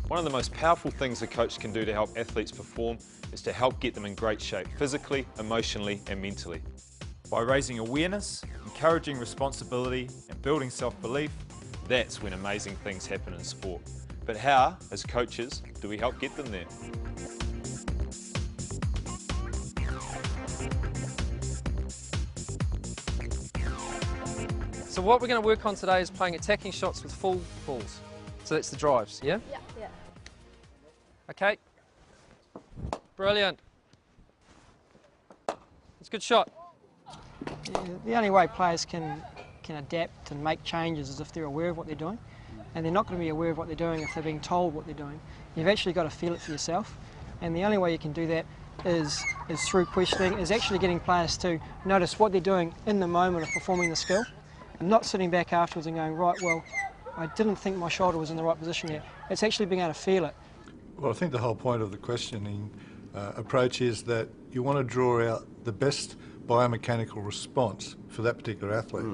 One of the most powerful things a coach can do to help athletes perform is to help get them in great shape physically, emotionally and mentally. By raising awareness, encouraging responsibility and building self-belief, That's when amazing things happen in sport. But how, as coaches, do we help get them there? So what we're going to work on today is playing attacking shots with full balls. So that's the drives, yeah? Yeah, yeah. Okay. Brilliant. It's a good shot. Yeah, the only way players can adapt and make changes is if they're aware of what they're doing, and they're not going to be aware of what they're doing if they're being told what they're doing. You've actually got to feel it for yourself, and the only way you can do that is through questioning, is actually getting players to notice what they're doing in the moment of performing the skill, and not sitting back afterwards and going, right, well, I didn't think my shoulder was in the right position yet. It's actually being able to feel it. Well, I think the whole point of the questioning approach is that you want to draw out the best biomechanical response for that particular athlete.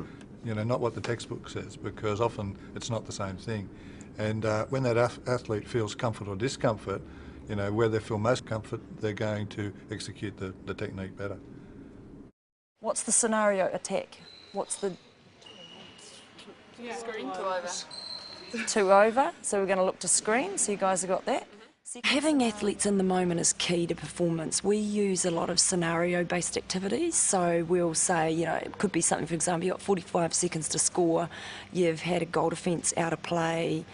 You know, not what the textbook says, because often it's not the same thing. And when that athlete feels comfort or discomfort, you know, where they feel most comfort, they're going to execute the technique better. What's the scenario attack? What's the... Screen 2 over. 2 over, so we're going to look to screen, so you guys have got that. Having athletes in the moment is key to performance. We use a lot of scenario-based activities, so we'll say, you know, it could be something, for example, you've got 45 seconds to score, you've had a goal defence out of play,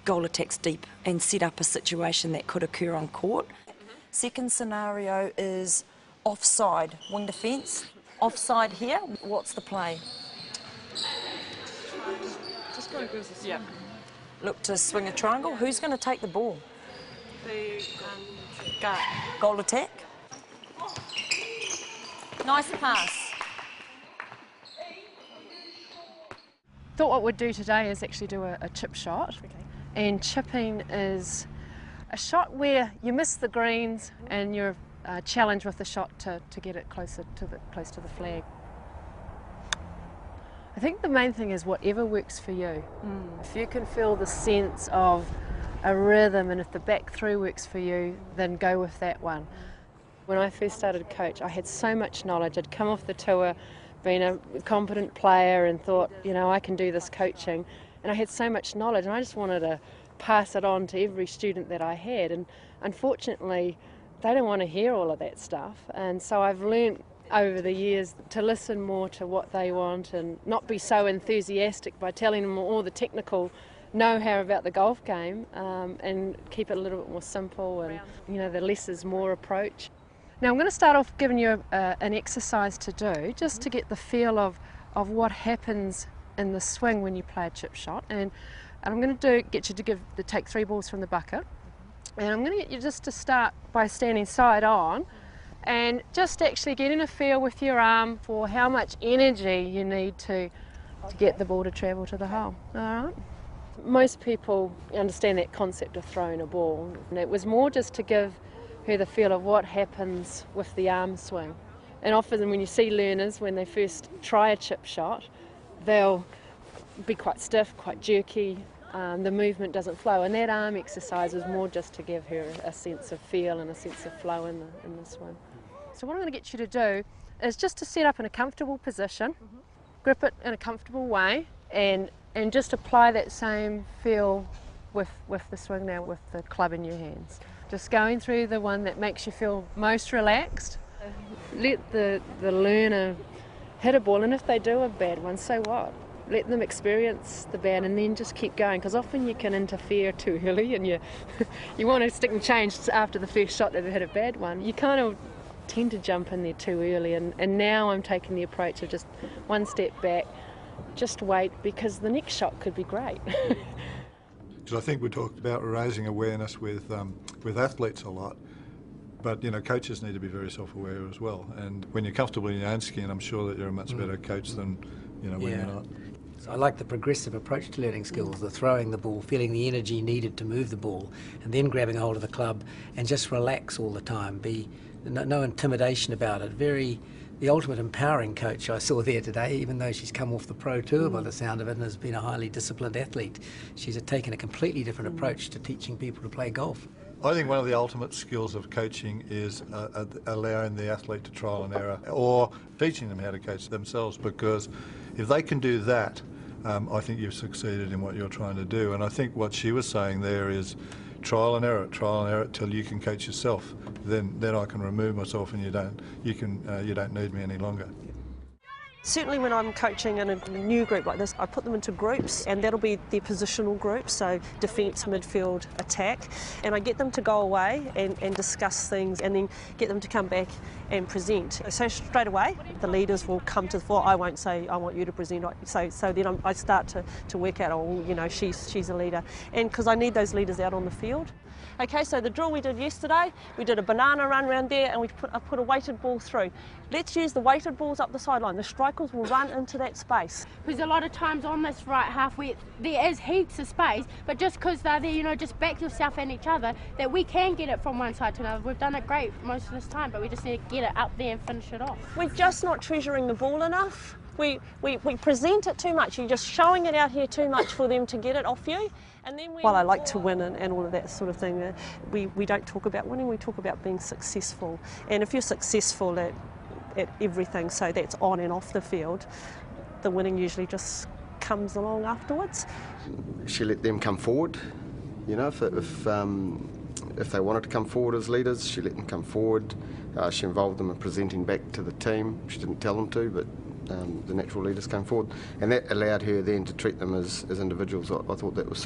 goal attacks deep, and set up a situation that could occur on court. Second scenario is offside, wing defence. Offside here, what's the play? Just go goes this way. Look to swing a triangle. Who's going to take the ball? The guard. Goal attack. Nice pass. Thought what we'd do today is actually do a chip shot. Okay. And chipping is a shot where you miss the greens and you're challenged with the shot to get it close to the flag. I think the main thing is whatever works for you. If you can feel the sense of a rhythm, and if the back through works for you, then go with that one. When I first started coach, I had so much knowledge. I'd come off the tour, been a competent player and thought, you know, I can do this coaching. And I had so much knowledge and I just wanted to pass it on to every student that I had. And unfortunately, they don't want to hear all of that stuff. And so I've learnt over the years to listen more to what they want and not be so enthusiastic by telling them all the technical know-how about the golf game, and keep it a little bit more simple and, you know, the less is more approach. Now I'm going to start off giving you an exercise to do just to get the feel of what happens in the swing when you play a chip shot, and I'm going to get you to take 3 balls from the bucket, and I'm going to get you just to start by standing side on and just actually getting a feel with your arm for how much energy you need to get the ball to travel to the hole. All right? Most people understand that concept of throwing a ball, and it was more just to give her the feel of what happens with the arm swing. And often when you see learners, when they first try a chip shot, they'll be quite stiff, quite jerky, the movement doesn't flow, and that arm exercise is more just to give her a sense of feel and a sense of flow in the swing. So what I'm going to get you to do is just to set up in a comfortable position, grip it in a comfortable way, and just apply that same feel with the swing now, with the club in your hands. Just going through the one that makes you feel most relaxed. Let the learner hit a ball, and if they do a bad one, so what? Let them experience the bad and then just keep going, because often you can interfere too early and you want to stick and change after the first shot that they've hit a bad one. You kind of tend to jump in there too early, and now I'm taking the approach of just one step back, just wait, because the next shot could be great. Because I think we talked about raising awareness with athletes a lot, but you know, coaches need to be very self-aware as well. And when you're comfortable in your own skin, I'm sure that you're a much better coach than, you know, when you're not. So I like the progressive approach to learning skills, the throwing the ball, feeling the energy needed to move the ball, and then grabbing a hold of the club and just relax all the time. No intimidation about it. Very the ultimate empowering coach I saw there today, even though she's come off the pro tour by the sound of it and has been a highly disciplined athlete. She's taken a completely different approach to teaching people to play golf. I think one of the ultimate skills of coaching is allowing the athlete to trial and error, or teaching them how to coach themselves, because if they can do that, I think you've succeeded in what you're trying to do. And I think what she was saying there is trial and error till you can coach yourself. Then I can remove myself, and you don't need me any longer. Certainly when I'm coaching in a new group like this, I put them into groups, and that'll be their positional groups, so defence, midfield, attack, and I get them to go away and discuss things, and then get them to come back and present. So straight away the leaders will come to the fore. I won't say I want you to present, so then I start to work out, oh, you know, she's a leader, and because I need those leaders out on the field. Okay, so the drill we did yesterday, we did a banana run around there, and I put a weighted ball through. Let's use the weighted balls up the sideline. The strikers will run into that space. Because a lot of times on this right half where there is heaps of space, but just because they're there, you know, just back yourself and each other, that we can get it from one side to another. We've done it great most of this time, but we just need to get it up there and finish it off. We're just not treasuring the ball enough. We present it too much. You're just showing it out here too much for them to get it off you. And then while I like to win and all of that sort of thing, we don't talk about winning, we talk about being successful. And if you're successful at everything, so that's on and off the field, the winning usually just comes along afterwards. She let them come forward. You know, if they wanted to come forward as leaders, she let them come forward. She involved them in presenting back to the team. She didn't tell them to, but the natural leaders came forward, and that allowed her then to treat them as individuals. I thought that was